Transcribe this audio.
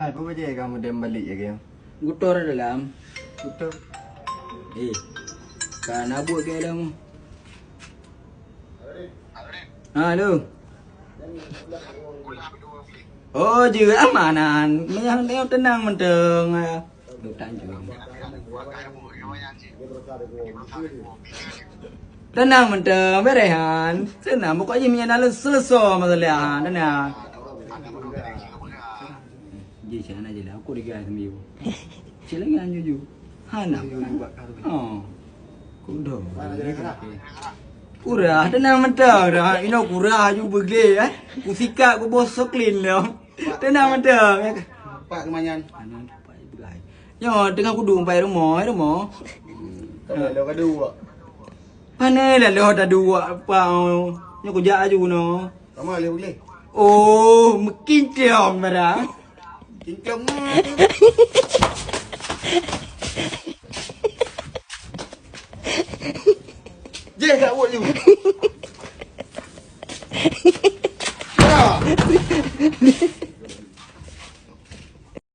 Apa je kamu dem balik ya game? Gutor dalam. Betul. Kan abut ke dalam. Halo. Oh, juga amanan. Yang dia tenang menteng. Duk tanjung. Tenang menteng, berehan. Senang pokoknya punya nalar selesai masalah. Tenang. Ji sana je lah. Aku dikira sembiu. Cila yang jujur. Hana. Oh. Kudo. Kurah, tenang mentang dah. Ino kurah ju begli Ku sikat ku bosok clean dah. Tenang mentang. Pak kemanyan. Yo, tengah ku dum pai rumah. Lo kedua. Pane lah lo dah dua apa. Yo ku ja ju no. Kamu boleh boleh. Oh, makin ciong barang. Cincang. Je tak buat you. Ya.